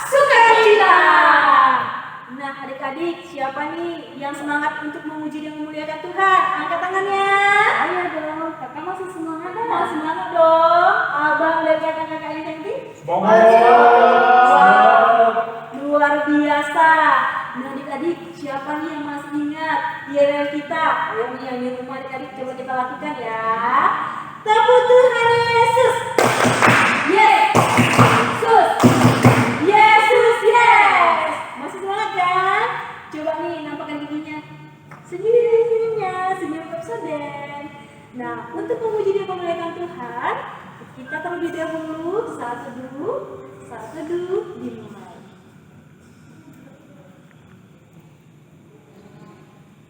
sukacita. Nah, adik-adik, siapa nih yang semangat untuk memuji dan memuliakan Tuhan? Angkat tangannya. Ayo dong, kakak masih semangat kan? Mau semangat dong. Abang dan kakak-kakak yang cantik. Semangat. Luar biasa. Nah, adik-adik, siapa nih yang masih ingat yel kita? Ayo nih yang di rumah adik-adik, coba kita lakukan ya. Tepuk Tuhan Yesus. Yesus. Yesus, yes. Masih semangat kan? Coba nih nampakkan giginya. Senyum-senyumnya, senyum bersabar. Nah, untuk memuji dan memuliakan Tuhan, kita terlebih dahulu saat teduh dimulai.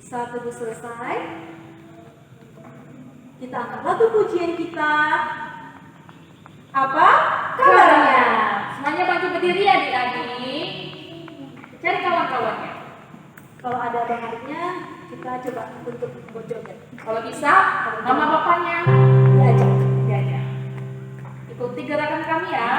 Saat teduh selesai, kita angkat lagu pujian kita. Apa kabarnya? Semuanya bangkit berdiri ya adik-adik. Cari kawan-kawannya. Kalau ada abang adiknya, kita coba untuk berjoget. Kalau bisa, nama bapaknya diajak. Ikuti gerakan kami ya.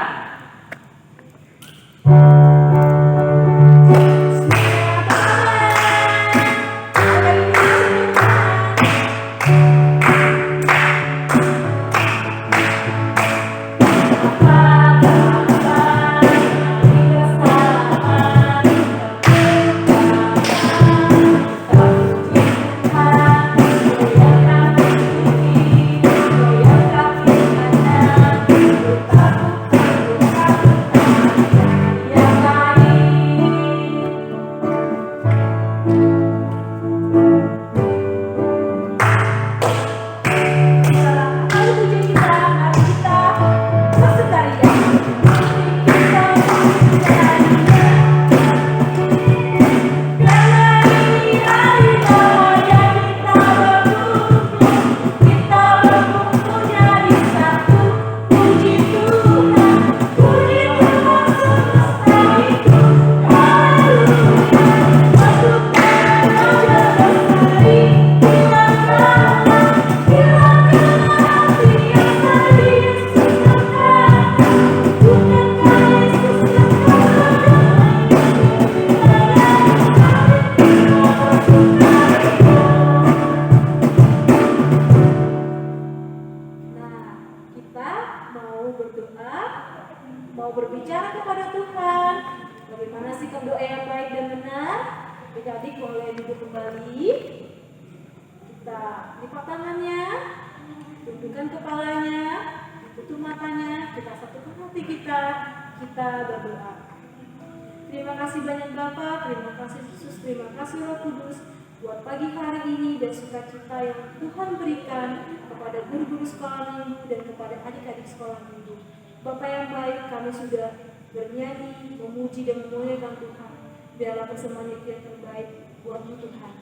Mau berbicara kepada Tuhan. Bagaimana sikap doa yang baik dan benar? Adik-adik boleh duduk kembali. Kita lipat tangannya, tundukkan kepalanya, tutup matanya, kita satukan hati kita berdoa. Terima kasih banyak Bapak, terima kasih Yesus, terima kasih Roh Kudus buat pagi hari ini dan sukacita yang Tuhan berikan kepada guru-guru sekolah minggu dan kepada adik-adik sekolah minggu. Bapak yang baik, kami sudah bernyanyi, memuji dan memuliakan Tuhan. Biarlah persembahan yang terbaik buat-Mu Tuhan.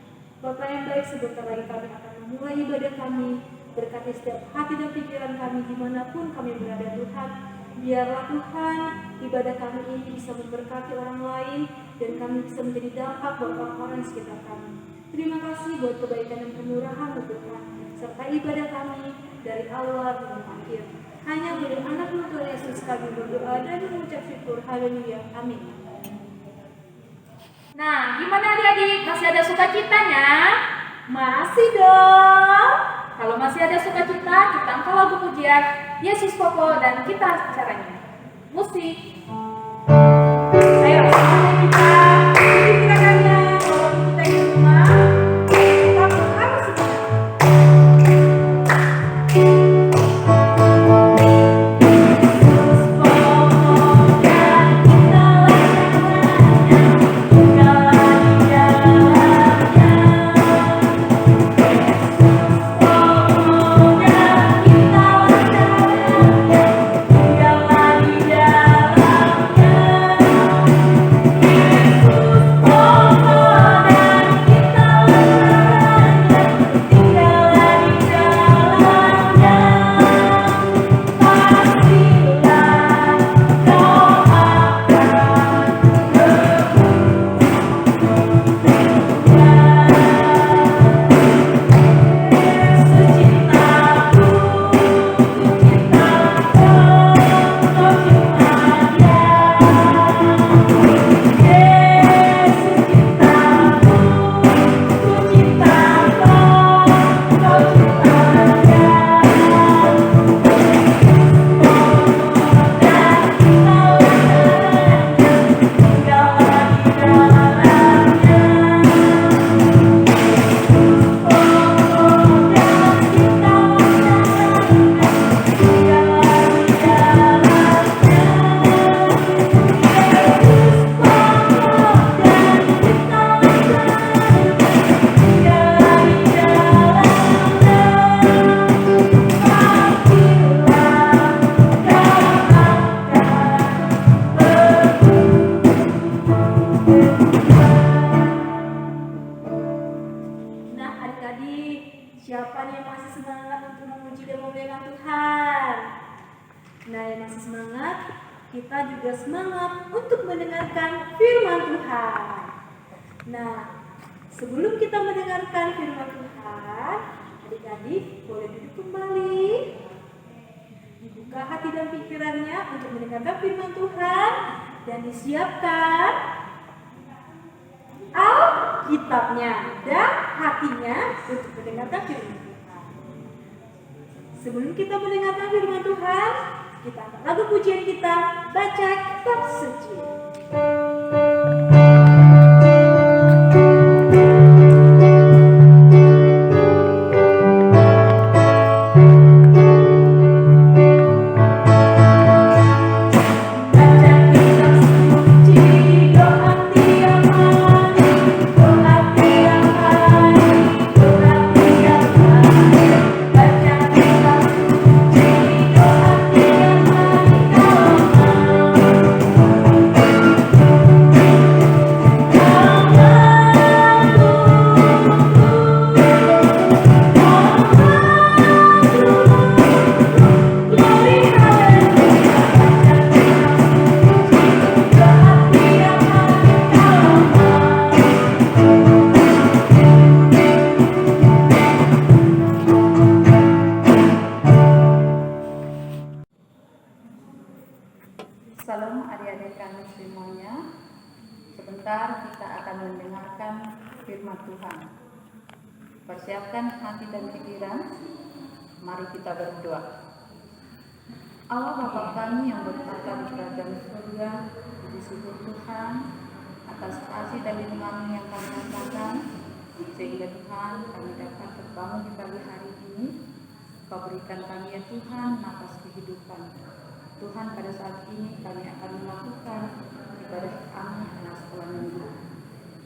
Bapak yang baik, sebentar lagi kami akan memulai ibadah kami. Berkati setiap hati dan pikiran kami dimanapun kami berada Tuhan. Biarlah Tuhan, ibadah kami ini bisa memberkati orang lain dan kami bisa menjadi dampak buat orang-orang di sekitar kami. Terima kasih buat kebaikan dan kemurahan-Mu Tuhan, serta ibadah kami dari awal hingga akhir. Hanya oleh anak-Mu Tuhan Yesus kami berdoa dan mengucap syukur. Haleluya. Amin. Nah, gimana adik-adik? Masih ada sukacitanya? Masih dong. Kalau masih ada sukacita, kita angkat lagu pujian Yesus Koko dan kita caranya. Musik. Ayo, kita gerakannya. Kalau kita di rumah, kita harus Nah, yang masih semangat, kita juga semangat untuk mendengarkan firman Tuhan. Nah, sebelum kita mendengarkan firman Tuhan, adik-adik boleh duduk kembali, dibuka hati dan pikirannya untuk mendengarkan firman Tuhan, dan disiapkan Alkitabnya dan hatinya untuk mendengarkan firman Tuhan. Sebelum kita mendengarkan firman Tuhan, kita angkat lagu pujian kita, baca kitab suci. Salam adik-adik kami semuanya. Sebentar kita akan mendengarkan firman Tuhan. Persiapkan hati dan pikiran. Mari kita berdoa. Allah Bapa kami yang bertata di kerajaan surga, puji syukur Tuhan atas kasih dan lindungan yang kami rasakan, sehingga Tuhan kami dapat terbangun di pagi hari ini. Kau berikan kami ya Tuhan nafas kehidupan. Tuhan, pada saat ini kami akan melakukan ibadah kami anak sekolah minggu.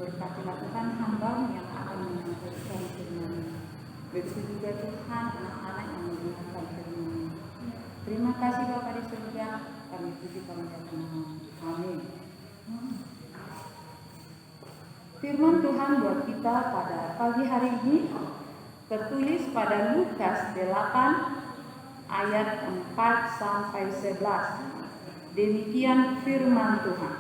Berkatilah Tuhan hamba-Mu yang akan menyampaikan firman-Mu. Begitu juga Tuhan anak-anak yang mendengarkan firman-Mu. Terima kasih Bapa di surga, kami puji kami Tuhan. Amin. Firman Tuhan buat kita pada pagi hari ini tertulis pada Lukas 8 ayat 4 sampai 11. Demikian firman Tuhan.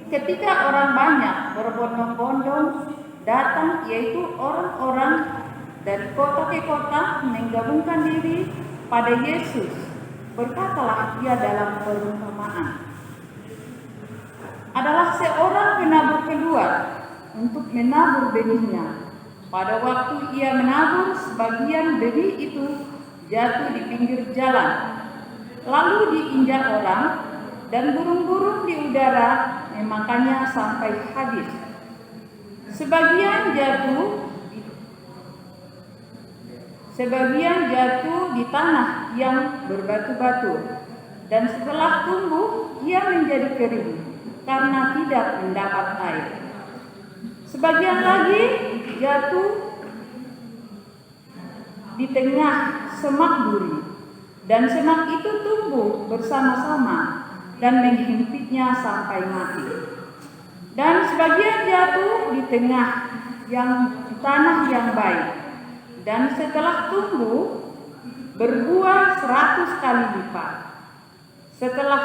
Ketika orang banyak berbondong-bondong datang, yaitu orang-orang dari kota ke kota menggabungkan diri pada Yesus, berkatalah ia dalam perumpamaan. Adalah seorang penabur keluar untuk menabur benihnya. Pada waktu ia menabur, sebagian benih itu jatuh di pinggir jalan, lalu diinjak orang, dan burung-burung di udara memakannya sampai habis. Sebagian jatuh di tanah yang berbatu-batu, dan setelah tumbuh ia menjadi kering karena tidak mendapat air. Sebagian lagi jatuh di tengah semak duri, dan semak itu tumbuh bersama-sama dan menghempitnya sampai mati. Dan sebagian jatuh di tengah tanah yang baik, dan setelah tumbuh berbuah 100 kali lipat. Setelah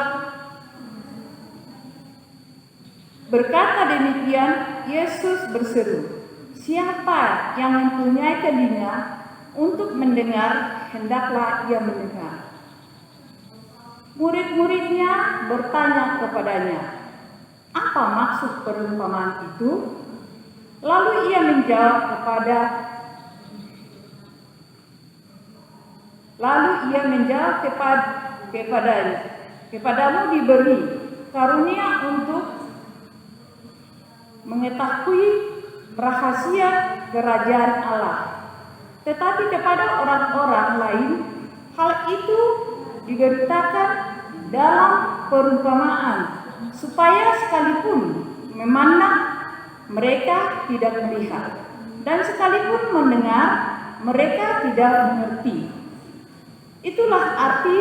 berkata demikian, Yesus berseru, "Siapa yang mempunyai telinga untuk mendengar, hendaklah ia mendengar." Murid-muridnya bertanya kepadanya, "Apa maksud perumpamaan itu?" Lalu ia menjawab kepadamu diberi karunia untuk mengetahui rahasia kerajaan Allah. Tetapi kepada orang-orang lain, hal itu diberitakan dalam perumpamaan, supaya sekalipun memandang mereka tidak melihat, dan sekalipun mendengar mereka tidak mengerti. Itulah arti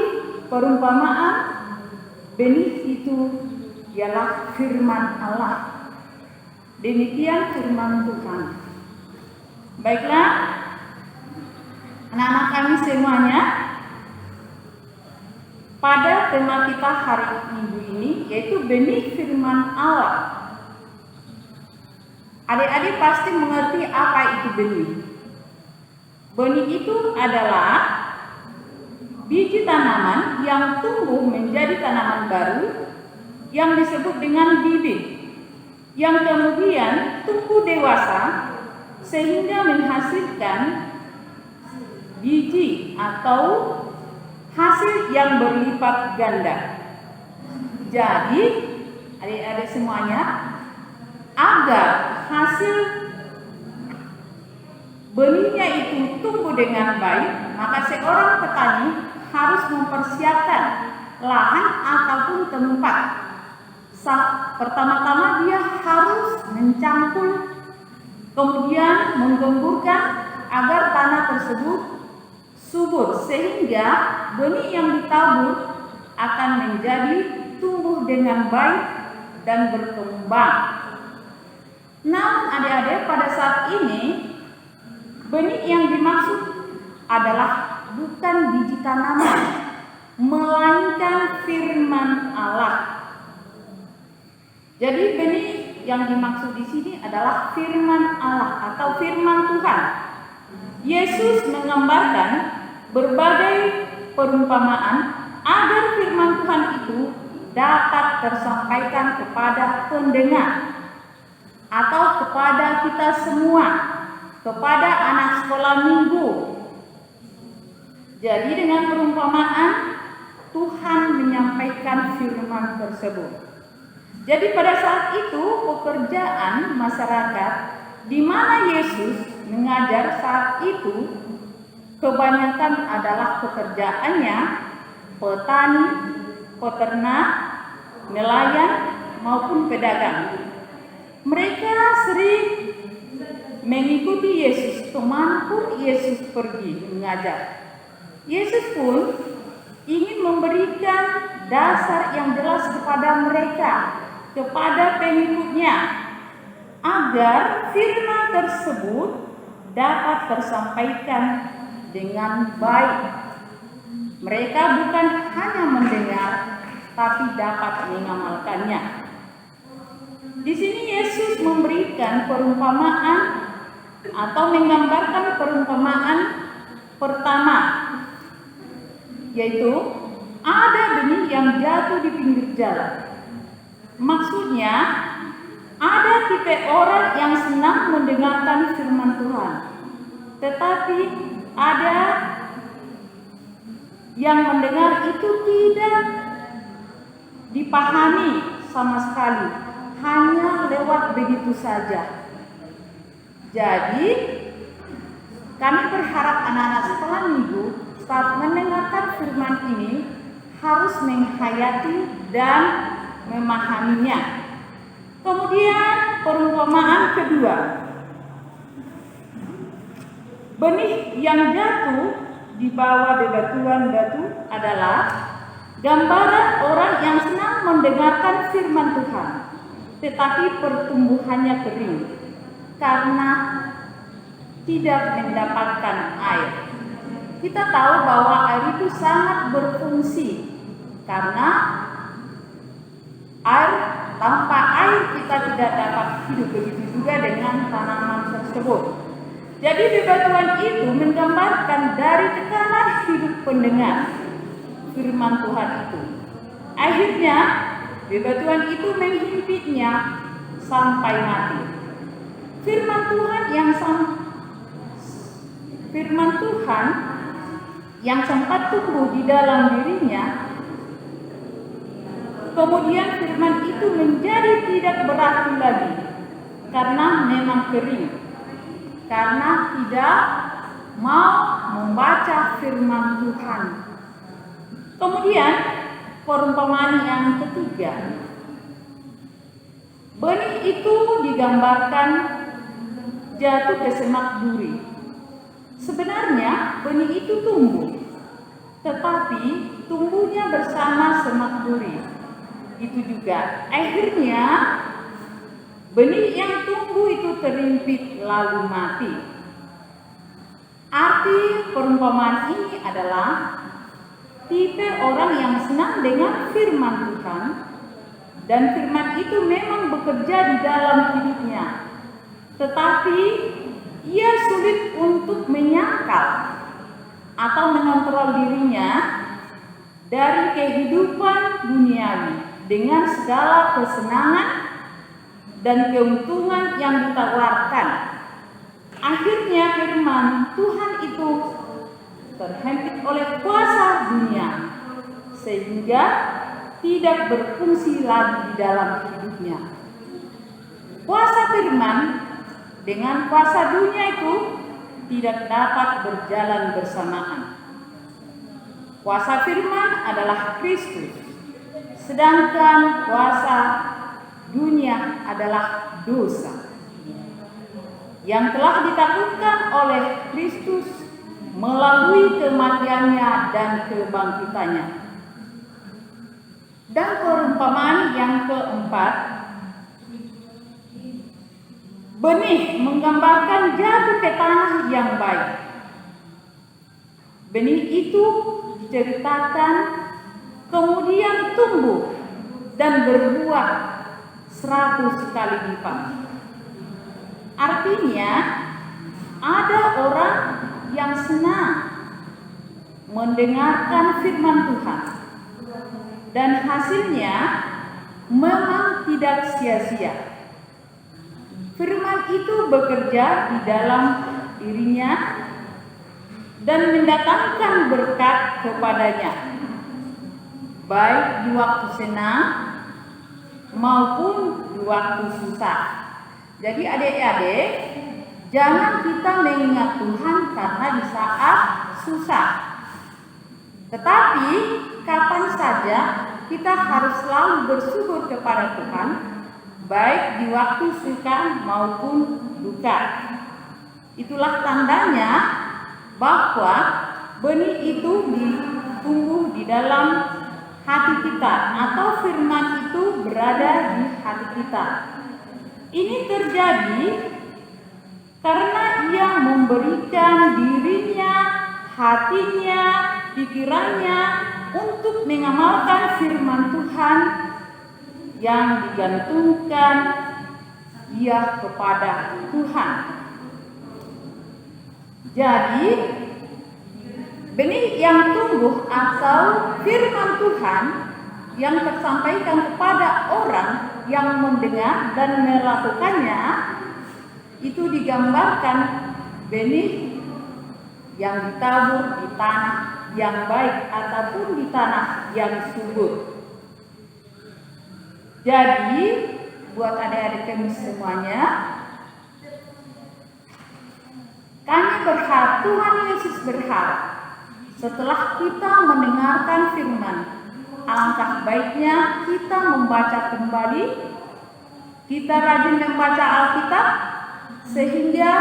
perumpamaan benih itu, ialah firman Allah. Demikian firman Tuhan. Baiklah, anak-anak kami semuanya, pada tema kita hari Minggu ini, yaitu benih firman Allah. Adik-adik pasti mengerti apa itu benih. Benih itu adalah biji tanaman yang tumbuh menjadi tanaman baru yang disebut dengan bibit, yang kemudian tumbuh dewasa sehingga menghasilkan biji atau hasil yang berlipat ganda. Jadi, adik-adik semuanya, agar hasil benihnya itu tumbuh dengan baik, maka seorang petani harus mempersiapkan lahan ataupun tempat. Pertama-tama dia harus mencangkul, kemudian menggemburkan agar tanah tersebut subur, sehingga benih yang ditabur akan menjadi tumbuh dengan baik dan berkembang. Namun adik-adik, pada saat ini benih yang dimaksud adalah bukan biji tanaman, melainkan firman Allah. Jadi benih yang dimaksud di sini adalah firman Allah atau firman Tuhan. Yesus menggambarkan berbagai perumpamaan agar firman Tuhan itu dapat tersampaikan kepada pendengar atau kepada kita semua, kepada anak sekolah minggu. Jadi dengan perumpamaan Tuhan menyampaikan firman tersebut. Jadi pada saat itu pekerjaan masyarakat di mana Yesus mengajar saat itu kebanyakan adalah pekerjaannya petani, peternak, nelayan maupun pedagang. Mereka sering mengikuti Yesus kemanapun Yesus pergi mengajar. Yesus pun ingin memberikan dasar yang jelas kepada mereka, kepada pengikutnya, agar firman tersebut dapat tersampaikan dengan baik. Mereka bukan hanya mendengar, tapi dapat mengamalkannya. Di sini Yesus memberikan perumpamaan atau menggambarkan perumpamaan pertama, yaitu ada benih yang jatuh di pinggir jalan. Maksudnya, ada tipe orang yang senang mendengarkan firman Tuhan, tetapi ada yang mendengar itu tidak dipahami sama sekali, hanya lewat begitu saja. Jadi, kami berharap anak-anak sekolah minggu saat mendengarkan firman ini harus menghayati dan memahaminya. Kemudian perumpamaan kedua, benih yang jatuh di bawah bebatuan batu adalah gambaran orang yang senang mendengarkan firman Tuhan, tetapi pertumbuhannya kering karena tidak mendapatkan air. Kita tahu bahwa air itu sangat berfungsi, karena tanpa air kita tidak dapat hidup, begitu juga dengan tanaman tersebut. Jadi bebatuan itu menggambarkan dari tekanan hidup pendengar firman Tuhan itu. Akhirnya bebatuan itu menghimpitnya sampai mati. Firman Tuhan yang sempat tumbuh di dalam dirinya, kemudian firman itu menjadi tidak berarti lagi karena memang kering, karena tidak mau membaca firman Tuhan. Kemudian perumpamaan yang ketiga, benih itu digambarkan jatuh ke semak duri. Sebenarnya benih itu tumbuh, tetapi tumbuhnya bersama semak duri. Itu juga akhirnya benih yang tumbuh itu terimpit lalu mati. Arti perumpamaan ini adalah tipe orang yang senang dengan firman Tuhan, dan firman itu memang bekerja di dalam hidupnya, tetapi ia sulit untuk menyangkal atau mengontrol dirinya dari kehidupan duniawi dengan segala kesenangan dan keuntungan yang ditawarkan. Akhirnya firman Tuhan itu terhempit oleh kuasa dunia, sehingga tidak berfungsi lagi di dalam hidupnya. Kuasa firman dengan kuasa dunia itu tidak dapat berjalan bersamaan. Kuasa firman adalah Kristus, sedangkan kuasa dunia adalah dosa yang telah ditaklukkan oleh Kristus melalui kematiannya dan kebangkitannya. Dan perumpamaan yang keempat, benih menggambarkan jatuh ke tanah yang baik. Benih itu diceritakan kemudian tumbuh dan berbuah 100 kali lipat. Artinya, ada orang yang senang mendengarkan firman Tuhan, dan hasilnya memang tidak sia-sia. Firman itu bekerja di dalam dirinya dan mendatangkan berkat kepadanya, baik di waktu senang maupun di waktu susah. Jadi adik-adik, jangan kita mengingat Tuhan karena di saat susah. Tetapi kapan saja kita harus selalu bersyukur kepada Tuhan, baik di waktu suka maupun duka. Itulah tandanya bahwa benih itu tumbuh di dalam hati kita, atau firman itu berada di hati kita. Ini terjadi karena ia memberikan dirinya, hatinya, pikirannya untuk mengamalkan firman Tuhan yang digantungkan ia kepada Tuhan. Jadi, benih yang tumbuh atau firman Tuhan yang tersampaikan kepada orang yang mendengar dan melakukannya itu digambarkan benih yang ditabur di tanah yang baik ataupun di tanah yang subur. Jadi, buat adik-adik kami semuanya, kami berharap, Tuhan Yesus berharap, setelah kita mendengarkan firman, alangkah baiknya kita membaca kembali, kita rajin membaca Alkitab, sehingga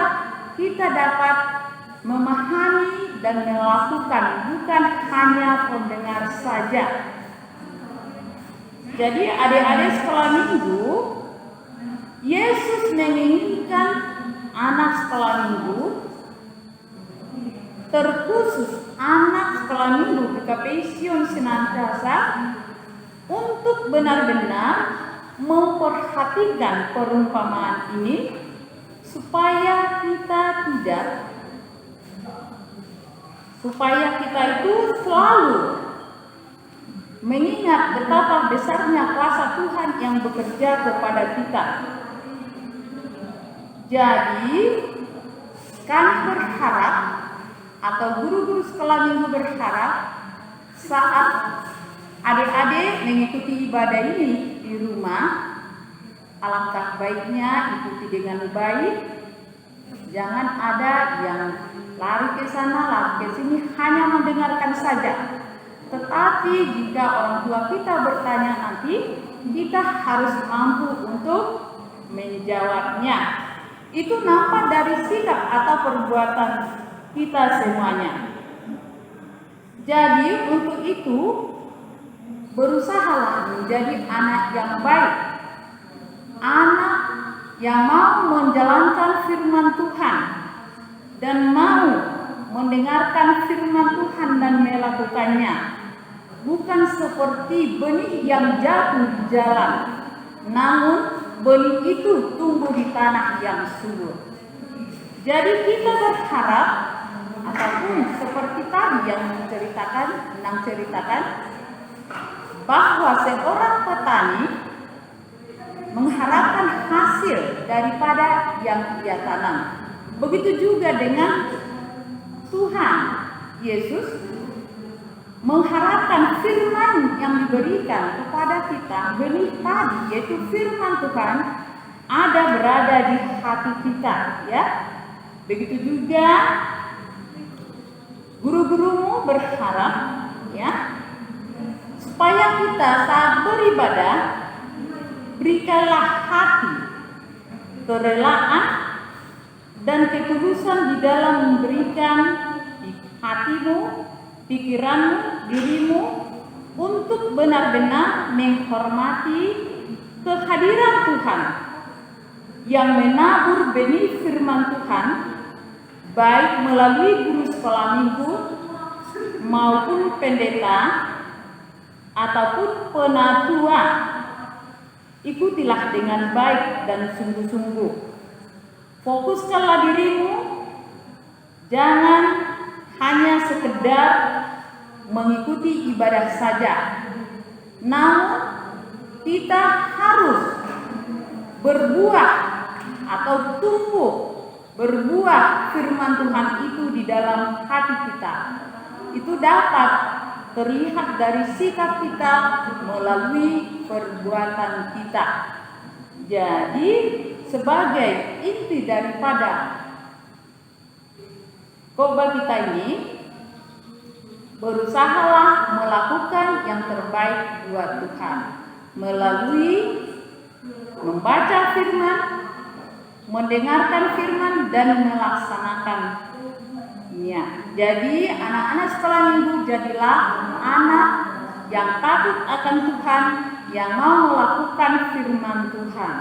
kita dapat memahami dan melakukan, bukan hanya pendengar saja. Jadi adik-adik sekolah minggu, Yesus menginginkan anak sekolah minggu, terkhusus anak sekolah minggu di Kapesion senantiasa untuk benar-benar memperhatikan perumpamaan ini, supaya kita itu selalu mengingat betapa besarnya kuasa Tuhan yang bekerja kepada kita. Jadi, kami berharap, atau guru-guru sekolah minggu berharap, saat adik-adik mengikuti ibadah ini di rumah, alangkah baiknya ikuti dengan baik. Jangan ada yang lari ke sana, lari ke sini, hanya mendengarkan saja. Tetapi jika orang tua kita bertanya nanti, kita harus mampu untuk menjawabnya. Itu nampak dari sikap atau perbuatan kita semuanya. Jadi untuk itu, berusahalah menjadi anak yang baik, anak yang mau menjalankan firman Tuhan dan mau mendengarkan firman Tuhan dan melakukannya. bukan seperti benih yang jatuh di jalan, namun benih itu tumbuh di tanah yang subur. Jadi kita berharap, ataupun seperti tadi yang ceritakan, bahwa seorang petani mengharapkan hasil daripada yang ia tanam. Begitu juga dengan Tuhan Yesus mengharapkan firman yang diberikan kepada kita, benih tadi yaitu firman Tuhan ada berada di hati kita, ya. Begitu juga guru-gurumu berharap, ya, supaya kita saat beribadah berikanlah hati, kerelaan dan ketulusan di dalam memberikan hatimu, pikiranmu, dirimu untuk benar-benar menghormati kehadiran Tuhan yang menabur benih firman Tuhan, baik melalui guru sekolah minggu maupun pendeta ataupun penatua. Ikutilah dengan baik dan sungguh-sungguh. Fokuskanlah dirimu, jangan hanya sekedar mengikuti ibadah saja, namun kita harus berbuah atau tumbuh berbuah firman Tuhan itu di dalam hati kita. Itu dapat terlihat dari sikap kita melalui perbuatan kita. Jadi sebagai inti daripada khotbah kita ini, berusahalah melakukan yang terbaik buat Tuhan melalui membaca firman, mendengarkan firman, dan melaksanakannya. Jadi anak-anak sekolah minggu, jadilah anak yang takut akan Tuhan, yang mau melakukan firman Tuhan.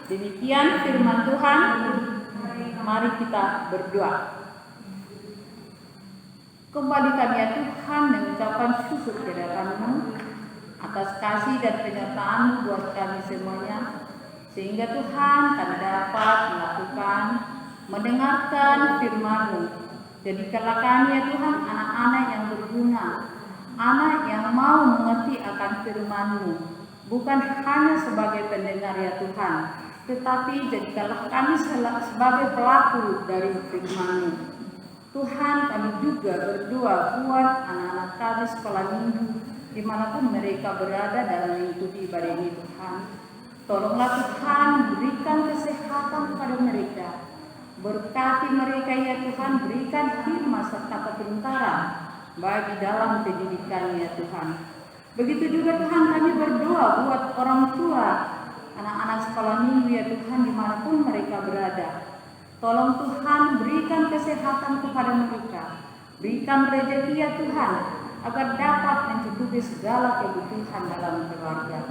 Demikian firman Tuhan. Mari kita berdoa. Kembali kami ya Tuhan mengucapkan syukur kehadiran-Mu atas kasih dan penyertaan buat kami semuanya, sehingga Tuhan kami dapat melakukan, mendengarkan firman-Mu. Jadikanlah kami ya Tuhan anak-anak yang berguna, anak yang mau mengerti akan firman-Mu, bukan hanya sebagai pendengar ya Tuhan, tetapi jadikanlah kami sebagai pelaku dari firman-Mu. Tuhan, kami juga berdoa buat anak-anak kami sekolah minggu dimanapun mereka berada dalam mengikuti ibadah ini Tuhan. Tolonglah Tuhan, berikan kesehatan kepada mereka, berkati mereka ya Tuhan, berikan hikmat serta kepintaran baik di dalam pendidikan ya Tuhan. Begitu juga Tuhan, kami berdoa buat orang tua anak-anak sekolah minggu ya Tuhan dimanapun mereka berada. Tolong Tuhan, berikan kesehatan kepada mereka, berikan rezeki ya Tuhan, agar dapat mencukupi segala kebutuhan dalam keluarga.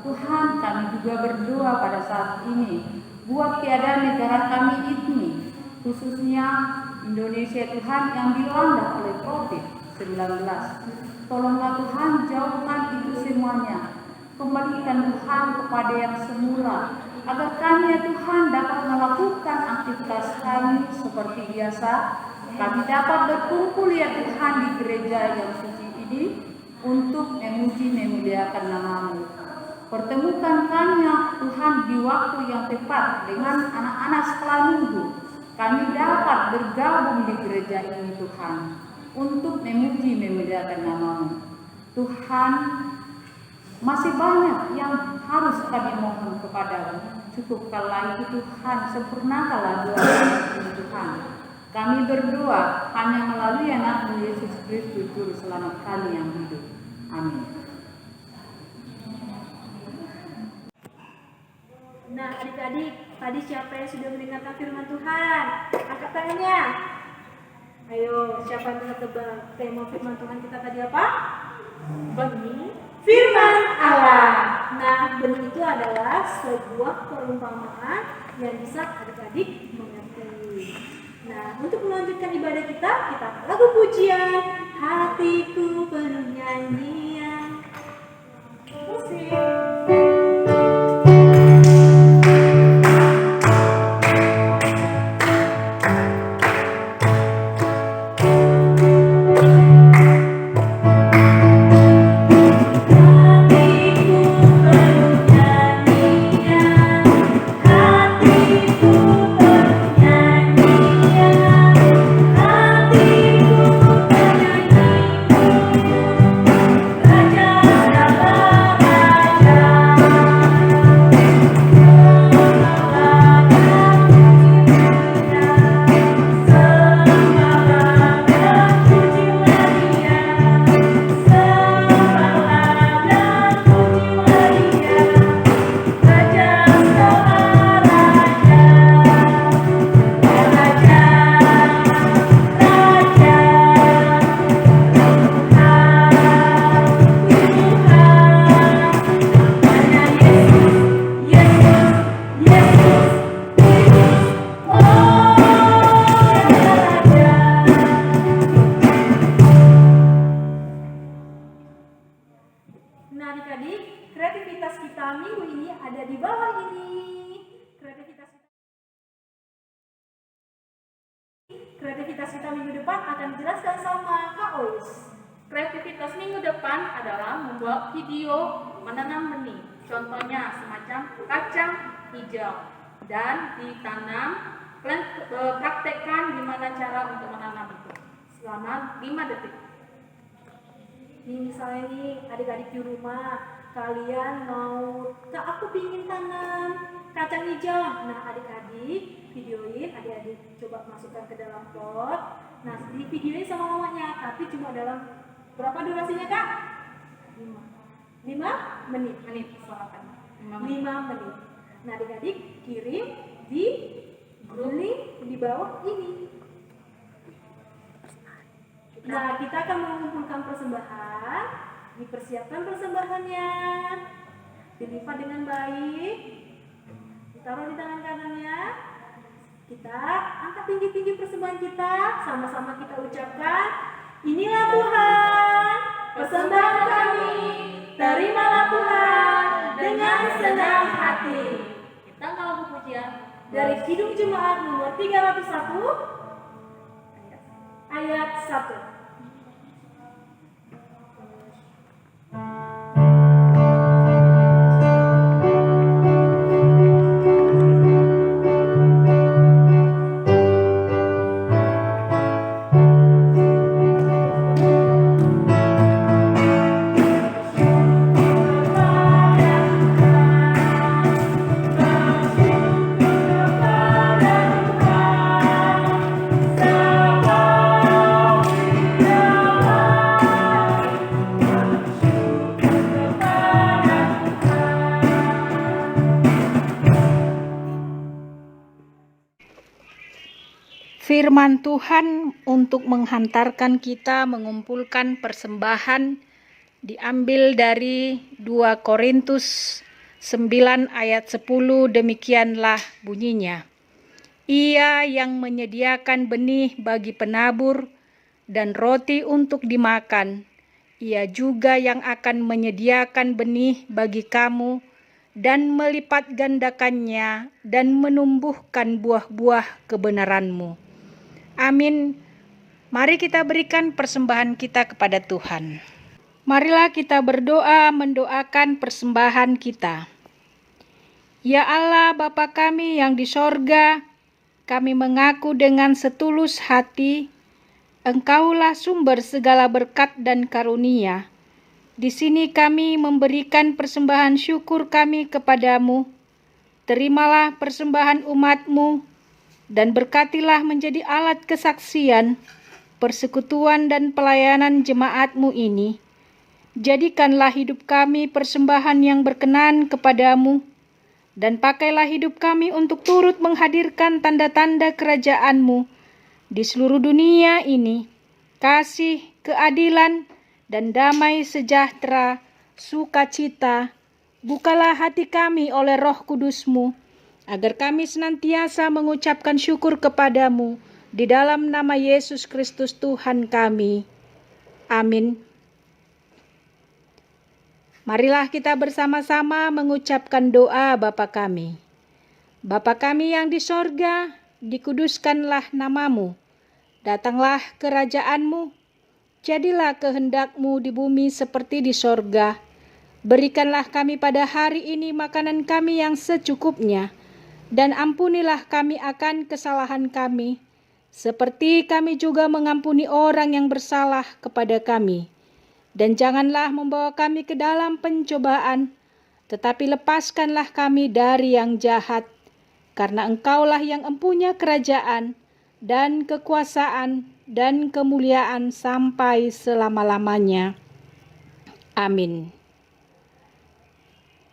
Tuhan, kami juga berdoa pada saat ini buat keadaan negara kami ini, khususnya Indonesia Tuhan yang dilanda oleh COVID-19. Tolonglah Tuhan, jauhkan itu semuanya. Kembalikan Tuhan kepada yang semula, agar kami ya Tuhan dapat melakukan aktivitas kami seperti biasa. Kami dapat berkumpul ya Tuhan di gereja yang suci ini untuk memuji memuliakan nama-Mu. Pertemukan kami ya Tuhan di waktu yang tepat dengan anak-anak sekolah minggu. Kami dapat bergabung di gereja ini Tuhan untuk memuji memuliakan nama-Mu. Tuhan, masih banyak yang harus kami mohon kepada-Mu. Cukupkanlah itu Tuhan, sempurnakanlah doa kami Tuhan. Kami berdoa hanya melalui anak-Mu Yesus Kristus Juru Selamat kami yang hidup. Amin. Nah, adik-adik, tadi siapa yang sudah mendengarkan firman Tuhan? Angkat tangannya. Ayo, siapa yang menebak tema firman Tuhan kita tadi apa? Benih firman Allah. Nah, benih itu adalah sebuah perumpamaan yang bisa adik-adik mengerti. Nah, untuk melanjutkan ibadah kita lagu pujian hatiku penuh nyanyian. Musik. Nah adik-adik, kreativitas kita minggu ini ada di bawah ini. Kreativitas kita minggu depan akan dijelaskan sama Kak Ois. Kreativitas minggu depan adalah membuat video menanam benih. Contohnya semacam kacang hijau dan ditanam. Kalian praktekkan gimana cara untuk menanam itu selama 5 detik. Nih misalnya nih adik-adik di rumah, kalian mau, Kak aku pingin tanam kacang hijau. Nah adik-adik videoin, adik-adik coba masukkan ke dalam pot. Nah di videoin sama mamanya, tapi cuma dalam berapa durasinya Kak? 5 menit. Silakan. 5 menit. Nah adik-adik kirim di link di bawah ini. Nah, kita akan mengumpulkan persembahan, dipersiapkan persembahannya, dilipat dengan baik, ditaruh di tangan kanannya, kita angkat tinggi-tinggi persembahan kita, sama-sama kita ucapkan, inilah Tuhan, persembahan kami, terimalah Tuhan dengan senang hati. Kita kalau pujian Dari Kidung Jemaat nomor 301, ayat 1. Firman Tuhan untuk menghantarkan kita mengumpulkan persembahan diambil dari 2 Korintus 9 ayat 10, demikianlah bunyinya. Ia yang menyediakan benih bagi penabur dan roti untuk dimakan, ia juga yang akan menyediakan benih bagi kamu dan melipat gandakannya dan menumbuhkan buah-buah kebenaranmu. Amin. Mari kita berikan persembahan kita kepada Tuhan. Marilah kita berdoa mendoakan persembahan kita. Ya Allah Bapa kami yang di sorga, kami mengaku dengan setulus hati, Engkaulah sumber segala berkat dan karunia. Di sini kami memberikan persembahan syukur kami kepadamu. Terimalah persembahan umat-Mu, dan berkatilah menjadi alat kesaksian, persekutuan dan pelayanan jemaat-Mu ini. Jadikanlah hidup kami persembahan yang berkenan kepadamu, dan pakailah hidup kami untuk turut menghadirkan tanda-tanda kerajaan-Mu di seluruh dunia ini. Kasih, keadilan, dan damai sejahtera, sukacita, bukalah hati kami oleh Roh Kudus-Mu, agar kami senantiasa mengucapkan syukur kepadamu di dalam nama Yesus Kristus Tuhan kami. Amin. Marilah kita bersama-sama mengucapkan doa Bapa kami. Bapa kami yang di sorga, dikuduskanlah namamu. Datanglah kerajaanmu. Jadilah kehendak-Mu di bumi seperti di sorga. Berikanlah kami pada hari ini makanan kami yang secukupnya, dan ampunilah kami akan kesalahan kami, seperti kami juga mengampuni orang yang bersalah kepada kami. Dan janganlah membawa kami ke dalam pencobaan, tetapi lepaskanlah kami dari yang jahat, karena Engkaulah yang empunya kerajaan, dan kekuasaan, dan kemuliaan sampai selama-lamanya. Amin.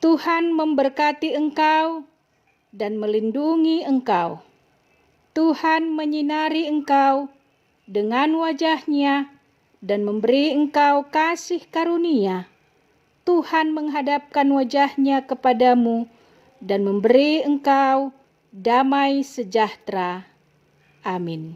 Tuhan memberkati engkau dan melindungi engkau. Tuhan menyinari engkau dengan wajah-Nya dan memberi engkau kasih karunia. Tuhan menghadapkan wajah-Nya kepadamu dan memberi engkau damai sejahtera. Amin.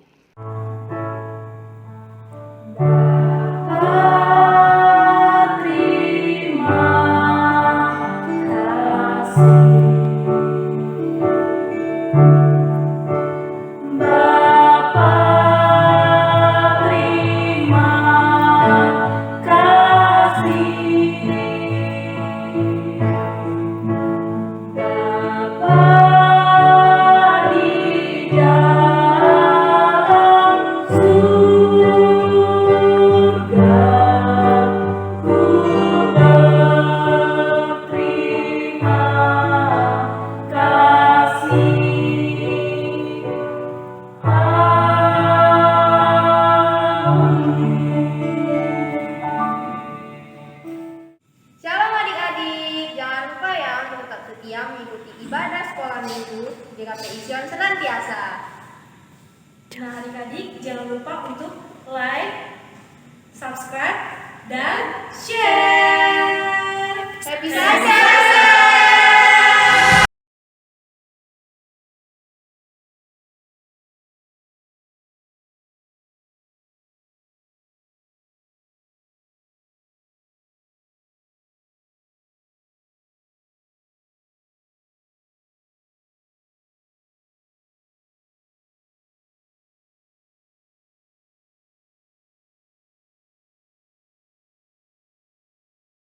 Shalom adik-adik, jangan lupa ya untuk tetap setia mengikuti ibadah sekolah minggu di KPI Sion senantiasa. Nah adik-adik jangan lupa untuk like, subscribe, dan share.